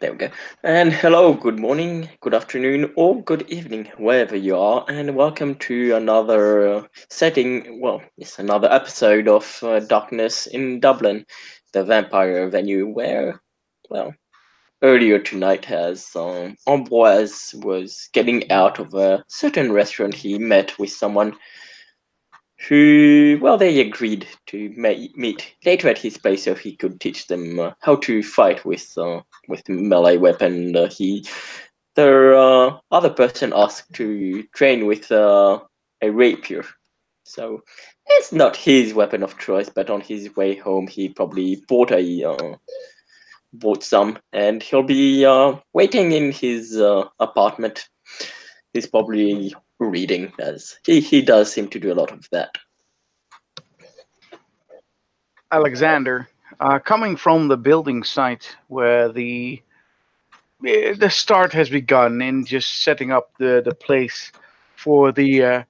There we go. And hello, good morning, good afternoon, or good evening, wherever you are, and welcome to another setting. Well, it's another episode of Darkness in Dublin, the vampire venue where, well, earlier tonight, as Ambroise was getting out of a certain restaurant, he met with someone who, well, they agreed to meet later at his place so he could teach them how to fight with melee weapon. The other person asked to train with a rapier. So it's not his weapon of choice, but on his way home he probably bought some, and he'll be waiting in his apartment. He's probably reading, as he does seem to do a lot of that. Alexander, coming from the building site where the start has begun in just setting up the place for the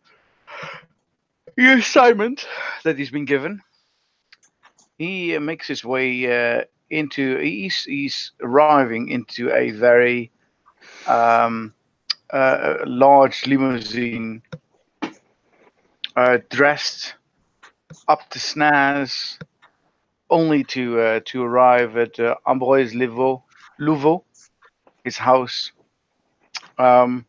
assignment that he's been given, he makes his way into. He's arriving into a very um, large limousine, dressed up to snaz, only to arrive at Ambroise Louveau, his house. Um,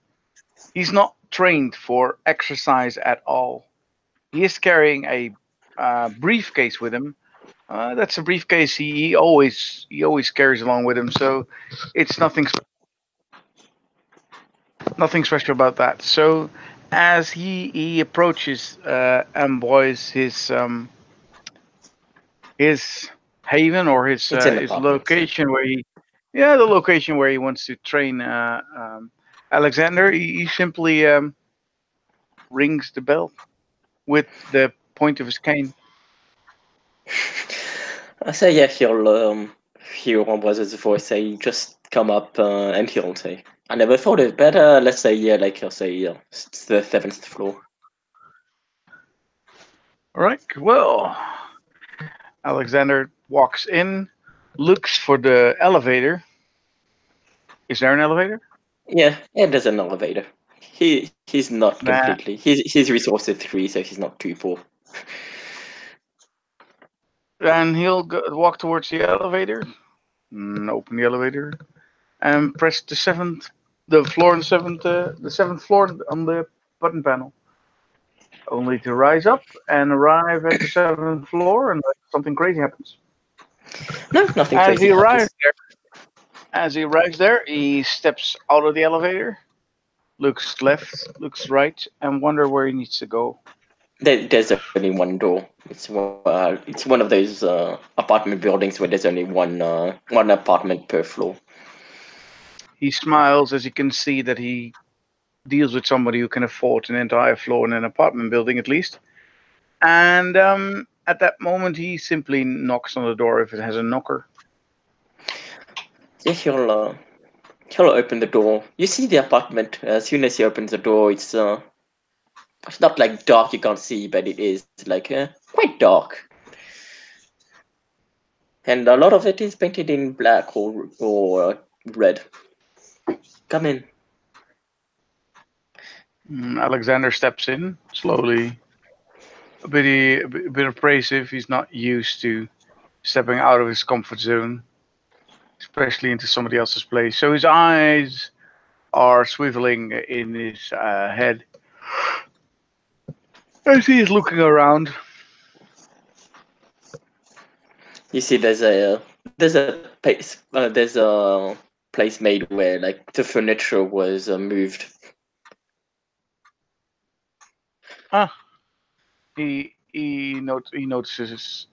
he's not trained for exercise at all. He is carrying a briefcase with him. That's a briefcase he always carries along with him. So it's nothing special about that. So as he approaches Ambroise, his haven or It's an his apartment. location where he yeah, the location where he wants to train Alexander, he simply rings the bell with the point of his cane. I say, yeah, he'll hear Ambroise's voice say, just come up, and he'll say, I never thought it better. Let's say, yeah, like he'll say, yeah, it's the seventh floor. All right, well, Alexander walks in, looks for the elevator. Is there an elevator? Yeah, and there's an elevator. He's not Nah. completely. He's resources three, so he's not too poor. And he'll walk towards the elevator, open the elevator, and press the floor on the seventh floor on the button panel, only to rise up and arrive at the seventh floor, and something crazy happens. No, nothing As crazy he arrives happens. there, as he arrives there, he steps out of the elevator, looks left, looks right, and wonder where he needs to go. There's only one door. It's one of those apartment buildings where there's only one apartment per floor. He smiles as he can see that he deals with somebody who can afford an entire floor in an apartment building at least. And at that moment, he simply knocks on the door if it has a knocker. Yeah, he'll open the door. You see the apartment. As soon as he opens the door, it's not like dark you can't see, but it is like quite dark. And a lot of it is painted in black or red. Come in. Alexander steps in slowly, a bit abrasive. He's not used to stepping out of his comfort zone, especially into somebody else's place. So his eyes are swiveling in his head as he is looking around. You see, there's a place made where like the furniture was moved. Ah, he notices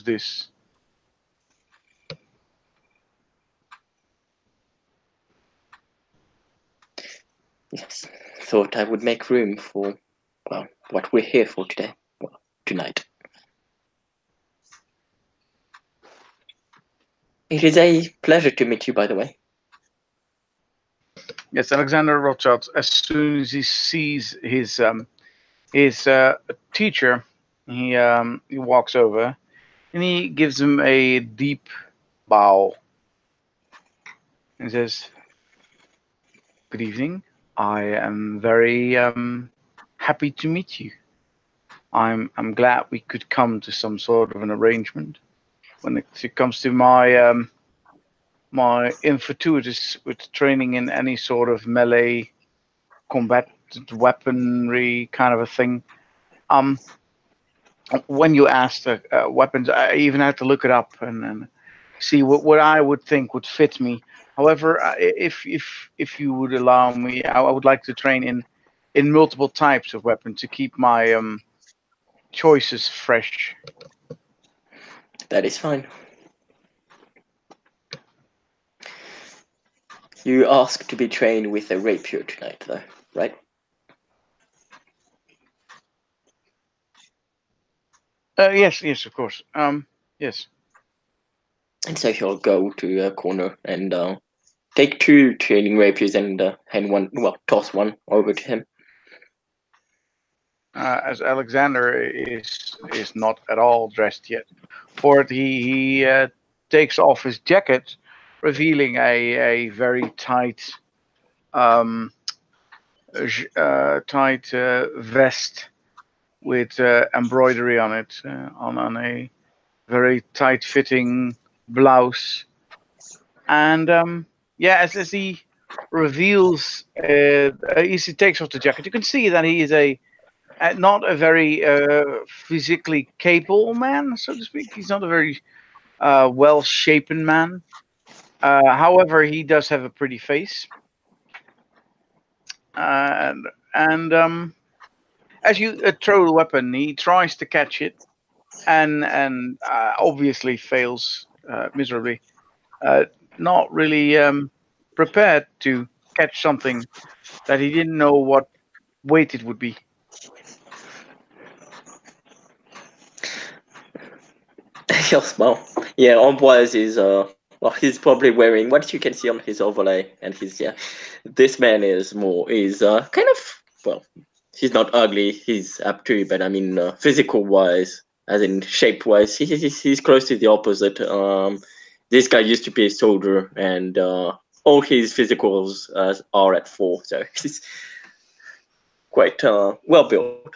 this. Yes, thought I would make room for, well, what we're here for today. Well, tonight. It is a pleasure to meet you, by the way. Yes, Alexander Rothschild. As soon as he sees his teacher, he walks over and he gives him a deep bow. and says, "Good evening. I am very happy to meet you. I'm glad we could come to some sort of an arrangement. When it comes to my infatuous with training in any sort of melee combat weaponry kind of a thing. When you asked weapons, I even had to look it up and see what I would think would fit me. However, if you would allow me, I would like to train in multiple types of weapons to keep my choices fresh." That is fine. You asked to be trained with a rapier tonight, though, right? Yes, of course. Yes. And so he'll go to a corner and take 2 training rapiers and hand one, well, toss one over to him. As Alexander is not at all dressed yet. For it, he takes off his jacket, revealing a very tight tight vest with embroidery on it, on a very tight fitting blouse. And as he reveals, as he takes off the jacket, you can see that he is not a very physically capable man, so to speak. He's not a very well shapen man. However, he does have a pretty face. And as you throw the weapon, he tries to catch it, and obviously fails miserably. Not really prepared to catch something that he didn't know what weight it would be. He'll smile. Yeah, Ambroise is well, he's probably wearing what you can see on his overlay, and he's yeah. This man is kind of, well, he's not ugly. He's up to, but I mean, physical wise, as in shape wise, he's close to the opposite. This guy used to be a soldier, and all his physicals are at 4, so he's quite well built.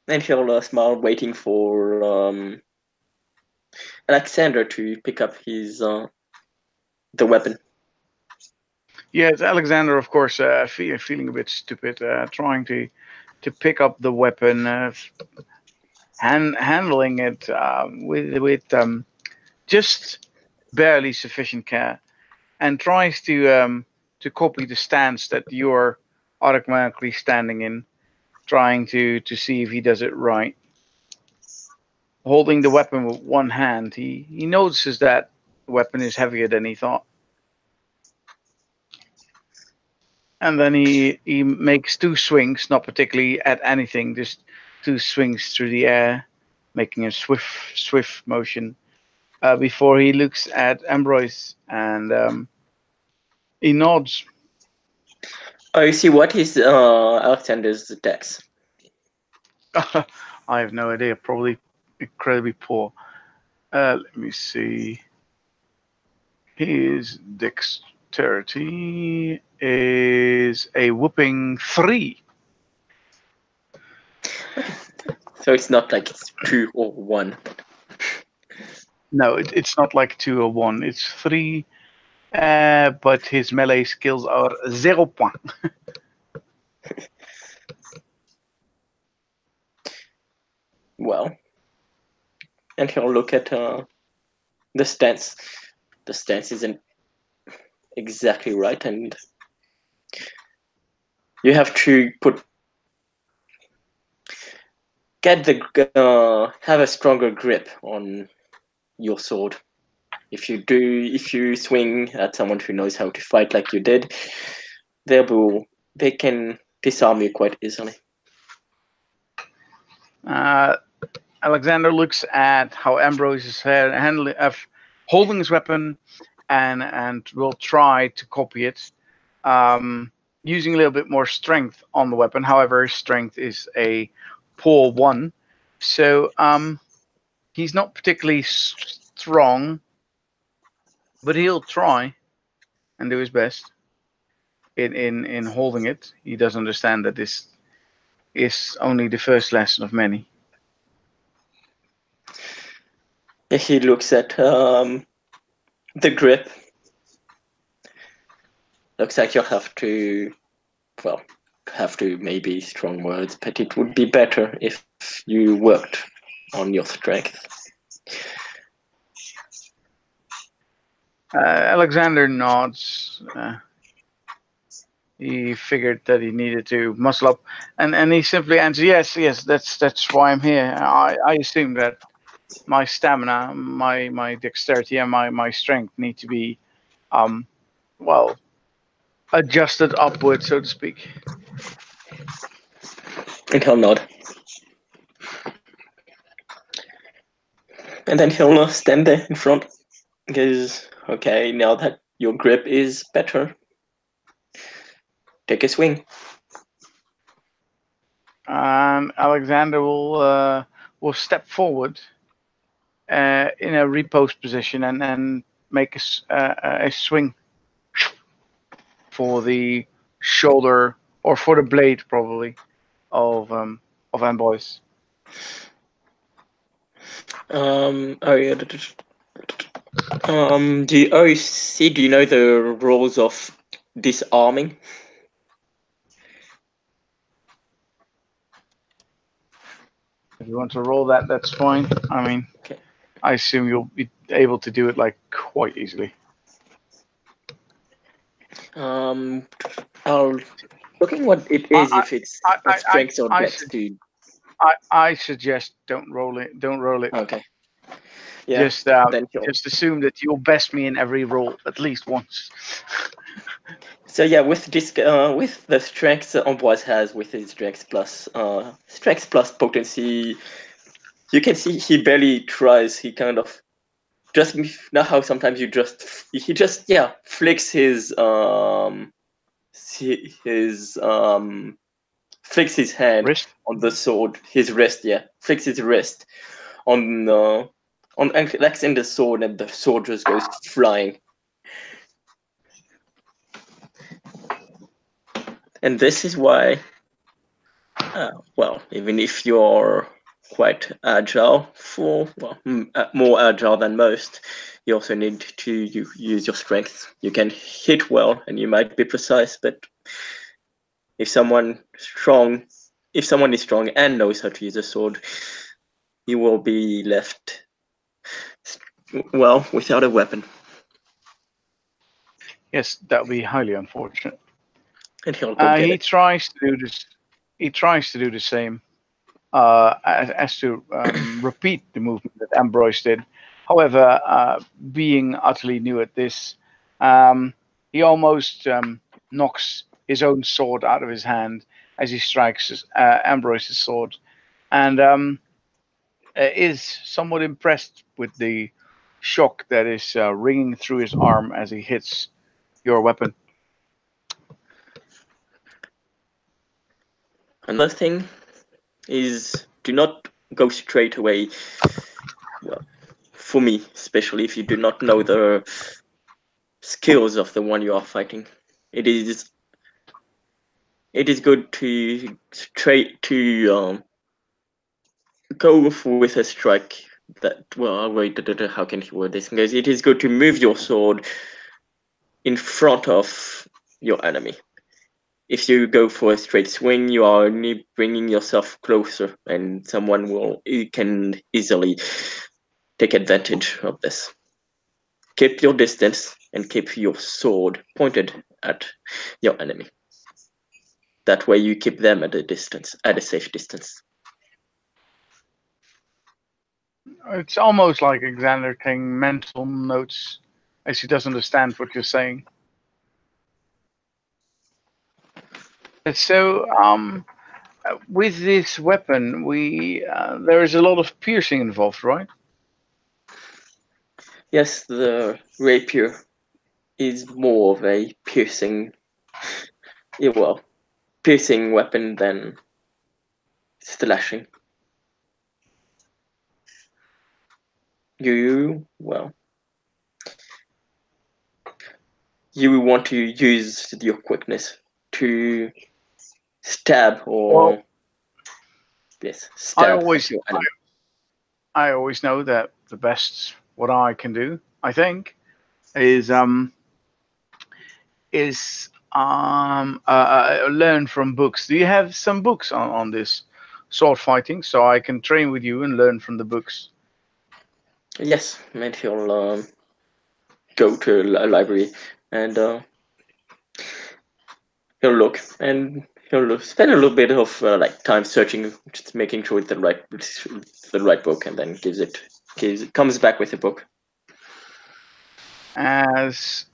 And he'll smile, waiting for Alexander to pick up his the weapon. Yes, Alexander, of course, feeling a bit stupid, trying to pick up the weapon, handling it with just barely sufficient care, and tries to copy the stance that you're automatically standing in, trying to see if he does it right. Holding the weapon with one hand, he notices that the weapon is heavier than he thought. And then he makes 2 swings, not particularly at anything, just 2 swings through the air, making a swift motion before he looks at Ambroise and he nods. Oh, you see, what is Alexander's dex? I have no idea. Probably incredibly poor. Let me see. His dexterity is a whooping 3. So it's not like it's 2 or 1. No, it's not like 2 or 1. It's 3. But his melee skills are 0 point. Well, and he'll look at the stance. The stance isn't exactly right, and you have to have a stronger grip on your sword. If you swing at someone who knows how to fight like you did, they can disarm you quite easily. Alexander looks at how Ambrose is holding his weapon and will try to copy it, using a little bit more strength on the weapon. However, his strength is a poor 1, so he's not particularly strong, but he'll try and do his best in holding it. He does understand that this is only the first lesson of many. He looks at the grip. Looks like you'll have to, well, maybe strong words, but it would be better if you worked on your strength. Alexander nods. He figured that he needed to muscle up, and he simply answered, "Yes, that's why I'm here. I assume that my stamina, my dexterity, and my strength need to be, well, adjusted upward, so to speak." And he'll nod. And then he'll stand there in front. Because, okay, now that your grip is better, take a swing. And Alexander will step forward in a repose position and make a swing for the shoulder or for the blade, probably, of Amboise. Oh yeah. Do you know the rules of disarming? If you want to roll that, that's fine. I mean, Okay. I assume you'll be able to do it like quite easily. I'll looking what it is if it's a strength or I, dex, dude. I suggest don't roll it. Don't roll it. Okay. Yeah. Then Just assume that you'll best me in every roll at least once. So yeah, with this, with the strength that Ambroise has with his strength plus potency, you can see he barely tries. He kind of just know how sometimes he just flicks his flicks his hand Wrist? on the sword, his wrist, flicks his wrist on and flicks in the sword, and the sword just goes flying. And this is why, well, even if you're quite agile, more agile than most, you also need to use your strength. You can hit well and you might be precise, but if someone is strong and knows how to use a sword, you will be left, well, without a weapon. Yes, that would be highly unfortunate. And he'll go get he it. tries to do this. He tries to do the same, as to repeat the movement that Ambrose did. However, being utterly new at this, he almost knocks his own sword out of his hand as he strikes Ambrose's sword, and is somewhat impressed with the shock that is ringing through his arm as he hits your weapon. Another thing is, do not go straight away. Well, for me, especially if you do not know the skills of the one you are fighting, it is good to go with a strike that, well, wait, how can you word this? Because it is good to move your sword in front of your enemy. If you go for a straight swing, you are only bringing yourself closer, and you can easily take advantage of this. Keep your distance and keep your sword pointed at your enemy. That way you keep them at a safe distance. It's almost like Alexander taking mental notes as he doesn't understand what you're saying. So, with this weapon, there is a lot of piercing involved, right? Yes, the rapier is more of a piercing weapon than slashing. well, you want to use your quickness to stab Well, or yes, I stab at always your enemy. I always know that the best what I can do, I think, is learn from books. Do you have some books on this sword fighting so I can train with you and learn from the books? Yes, and he'll go to a library and he'll look and he'll spend a little bit of like time searching, just making sure it's the right book, and then comes back with the book. As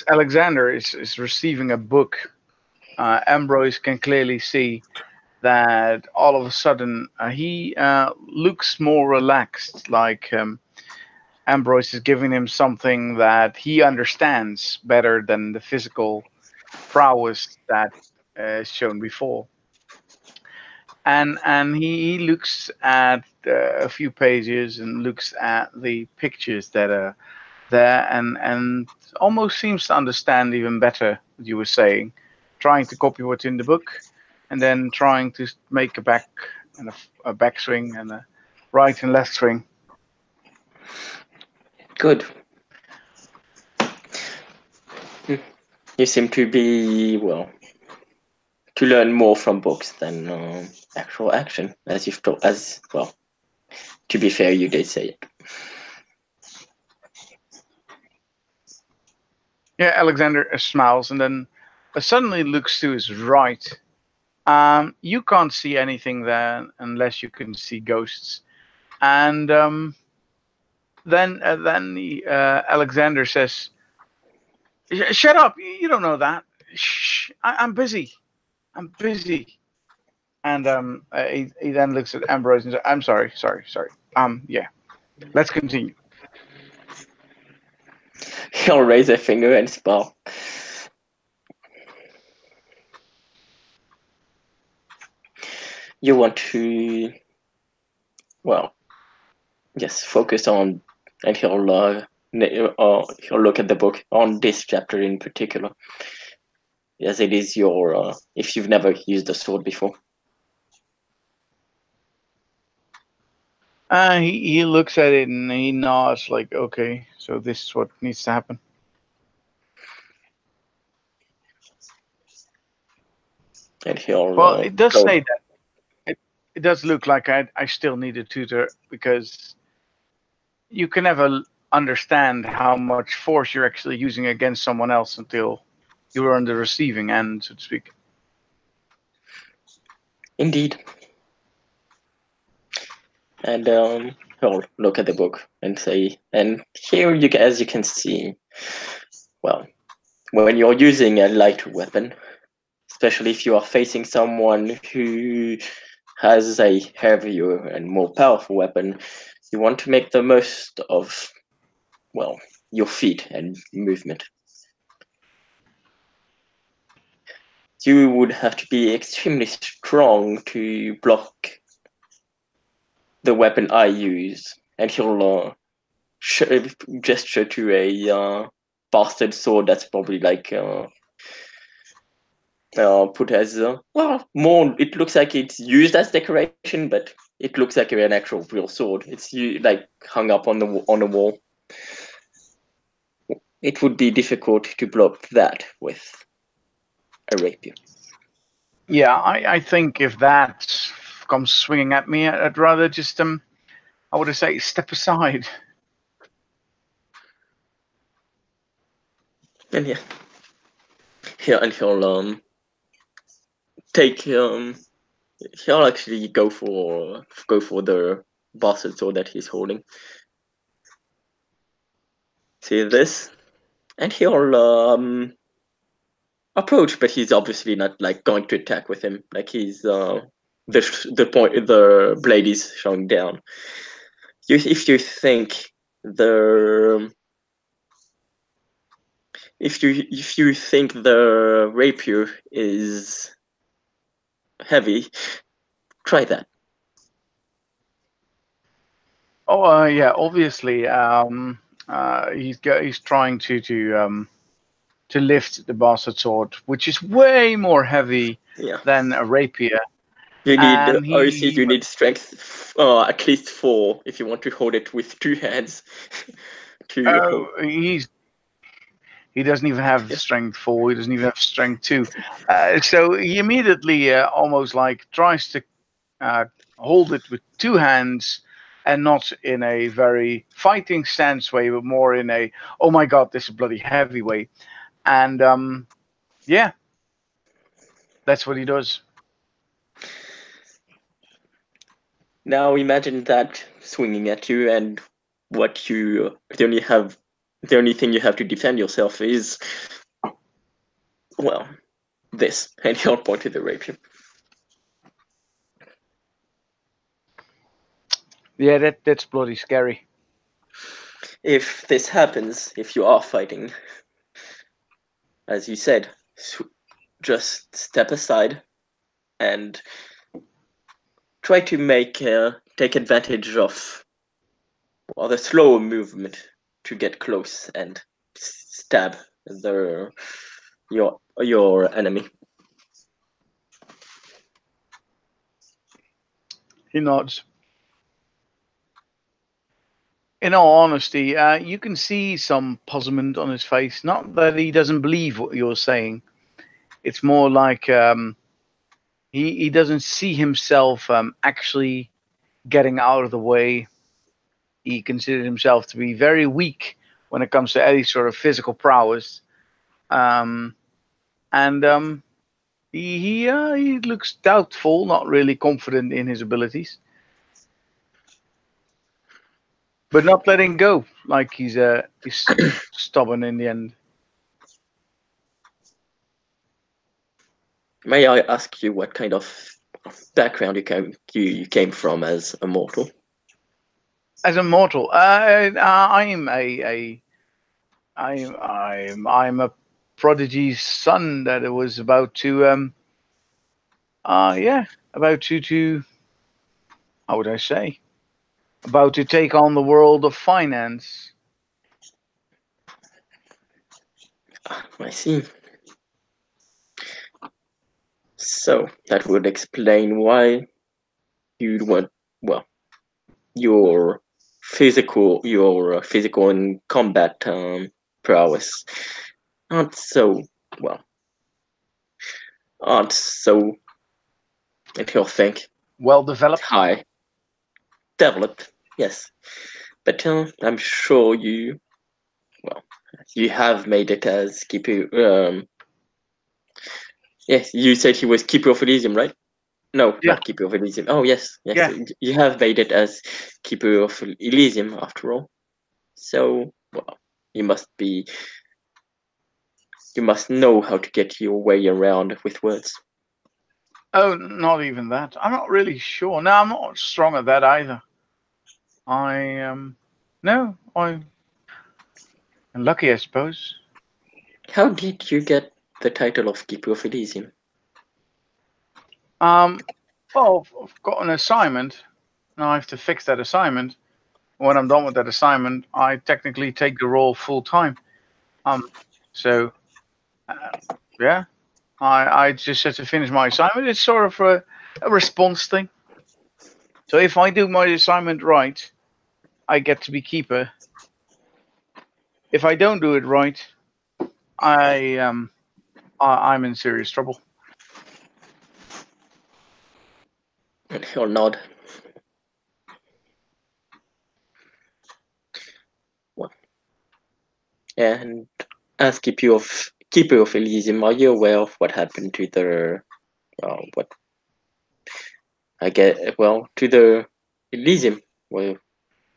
Alexander is receiving a book, Ambrose can clearly see that all of a sudden he looks more relaxed, like Ambrose is giving him something that he understands better than the physical prowess that is shown before. And he looks at a few pages and looks at the pictures that are there, and almost seems to understand even better what you were saying, trying to copy what's in the book, and then trying to make a back and a backswing and a right and left swing. Good. You seem to be to learn more from books than actual action, as you've told. As well, to be fair, you did say it. Yeah, Alexander smiles and then suddenly looks to his right. You can't see anything there unless you can see ghosts. And Alexander says, "Shut up! You don't know that. Shh! I'm busy. I'm busy." And he then looks at Ambrose and says, "I'm sorry. Yeah. Let's continue." He'll raise a finger and smile. You want to, well, yes, focus on, and he'll look at the book on this chapter in particular, as it is your if you've never used a sword before. He looks at it and he nods like, "Okay, so this is what needs to happen." And he'll Well, it does go. say that. It does look like I still need a tutor because you can never understand how much force you're actually using against someone else until you are on the receiving end, so to speak. Indeed. And he'll look at the book and say, and here as you can see, well, when you're using a light weapon, especially if you are facing someone who has a heavier and more powerful weapon, you want to make the most of, well, your feet and movement. You would have to be extremely strong to block the weapon I use. And he'll gesture to a bastard sword that's probably like put as well, more. It looks like it's used as decoration, but it looks like an actual real sword. It's like hung up on the wall. It would be difficult to block that with a rapier. Yeah, I think if that comes swinging at me, I'd rather just I would say step aside. And yeah, he'll take he'll actually go for the bastard sword that he's holding. See this, and he'll approach, but he's obviously not like going to attack with him. Like he's the blade is showing down. If you think the if you think the rapier is heavy, try that. Yeah. Obviously, he's trying to lift the bastard sword, which is way more heavy Yeah. than a rapier, You need, and obviously, you need strength, at least 4 if you want to hold it with 2 hands. to hold. he doesn't even have Yeah. strength 4. He doesn't even have strength 2. So he immediately almost like tries to uh, hold it with 2 hands, and not in a very fighting stance way, but more in a, oh my god, this is bloody heavy way. And yeah, that's what he does. Now imagine that swinging at you, and what you the only thing you have to defend yourself is, well, this, and you're pointing the rapier. Yeah, that's bloody scary. If this happens, if you are fighting, as you said, just step aside and try to take advantage of, well, the slower movement to get close and stab your enemy. He nods. In all honesty, you can see some puzzlement on his face. Not that he doesn't believe what you're saying. It's more like he doesn't see himself actually getting out of the way. He considers himself to be very weak when it comes to any sort of physical prowess. Um, and he looks doubtful, not really confident in his abilities, but not letting go. Like he's stubborn in the end. May I ask you what kind of background you came from as a mortal? As a mortal, I'm a prodigy's son that it was about to yeah, about to how would I say, about to take on the world of finance. I see. So that would explain why you'd want, well, your physical and combat prowess aren't so, well, aren't so, until think, Well developed. high developed. Yes, but I'm sure you have made it as Keeper. Yes, you said he was Keeper of Elysium, right? No, Yeah, not Keeper of Elysium. Oh, yes, yes. yeah. You have made it as Keeper of Elysium after all. So, well, you must be. You must know how to get your way around with words. Oh, not even that. I'm not really sure. No, I'm not strong at that either. I no, I'm lucky, I suppose. How did you get the title of Keeper of Elysium? Um, well, I've got an assignment. Now I have to fix that assignment. When I'm done with that assignment, I technically take the role full time. So yeah, I just have to finish my assignment. It's sort of a response thing. So if I do my assignment right, I get to be keeper. If I don't do it right, I'm in serious trouble. And he'll nod. Well, and as Keeper of Elysium, are you aware of what happened to the what I get? Well, to the Elysium, well,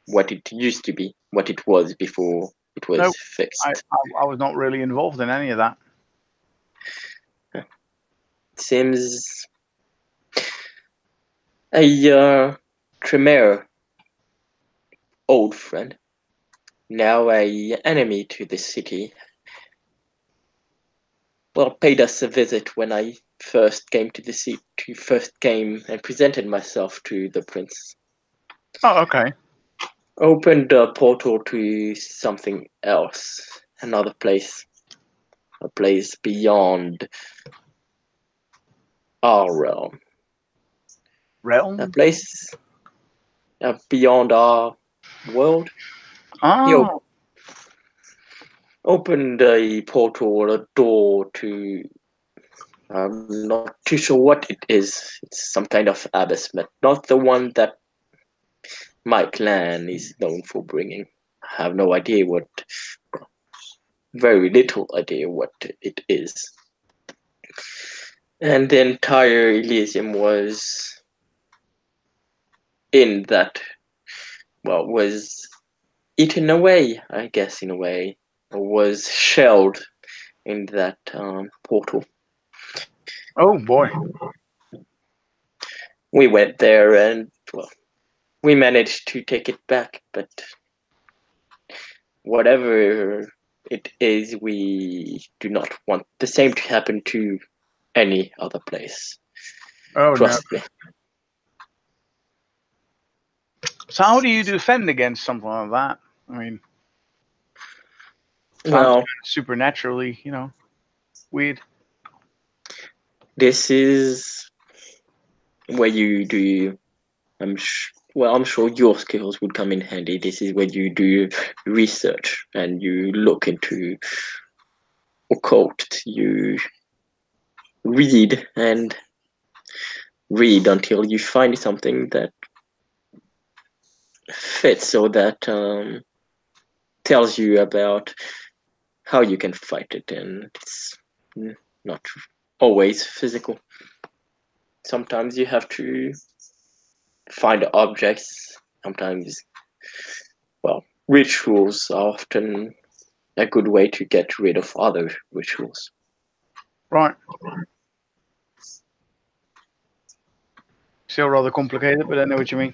what it used to be, what it was before it was No, I, fixed. I I was not really involved in any of that. It seems a Tremere, old friend, now a enemy to the city, well, paid us a visit when I first came to the city, first came and presented myself to the prince. Oh, okay. opened a portal to something else, another place, a place beyond our realm, a Realm? place beyond our world. He Oh, opened a portal or a door to. I'm not too sure what it is. It's some kind of abyss, but not the one that my clan is known for bringing. I have no idea what, very little idea what it is. And the entire Elysium was in that, well, was eaten away, I guess, in a way, or was shelled in that portal. oh boy. We went there and, well, we managed to take it back, but whatever it is, we do not want the same to happen to any other place. Oh no. Trust me. So how do you defend against something like that? I mean, sounds Well, kind of supernaturally, weird. this is where you do. I'm sure your skills would come in handy. This is where you do research and you look into occult. You read and read until you find something that fits or that tells you about how you can fight it, and it's not always physical. Sometimes you have to find objects. Sometimes, well, rituals are often a good way to get rid of other rituals. Right. Still rather complicated, but I know what you mean.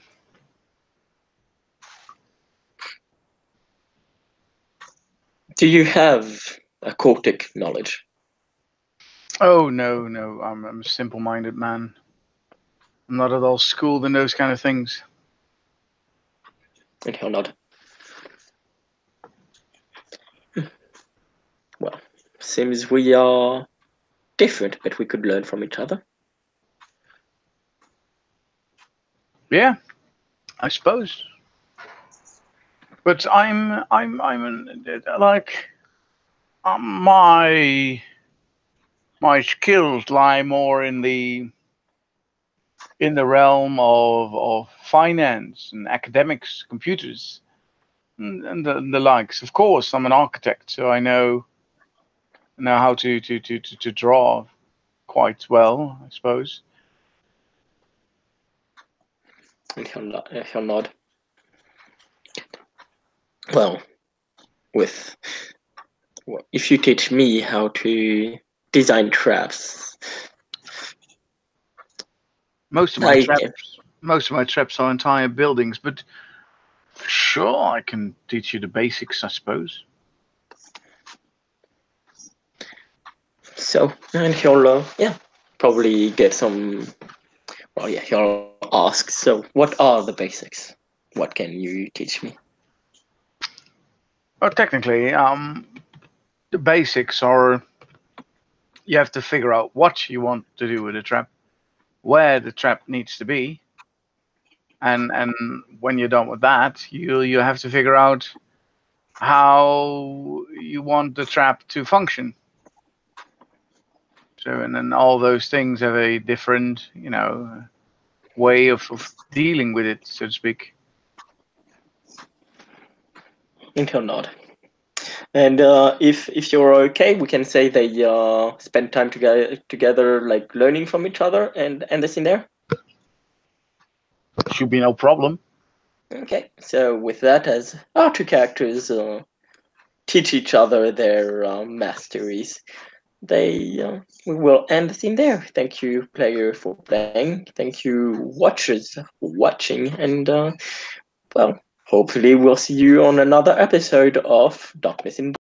Do you have occultic knowledge? Oh no, no, I'm a simple-minded man. I'm not at all schooled in those kind of things. And he'll nod. Well, seems we are different, but we could learn from each other. Yeah, I suppose. But like my skills lie more in the realm of finance and academics, computers, and the likes. Of course, I'm an architect, so I know how to draw quite well, I suppose. And he'll nod. Well, with if you teach me how to design traps, Most of my traps are entire buildings, but sure, I can teach you the basics, I suppose. So, and he'll, probably get some. Well, yeah, he'll ask. So, what are the basics? What can you teach me? Well, technically, the basics are you have to figure out what you want to do with the trap, where the trap needs to be, and when you're done with that, you have to figure out how you want the trap to function. So, and then all those things have a different, way of dealing with it, so to speak. And he'll nod. And if you're okay, we can say they spend time together, like learning from each other, and end this in there. Should be no problem. Okay. So with that, as our two characters teach each other their masteries, we will end the scene there. Thank you, player, for playing. Thank you, watchers, for watching, and well, hopefully we'll see you on another episode of Darkness in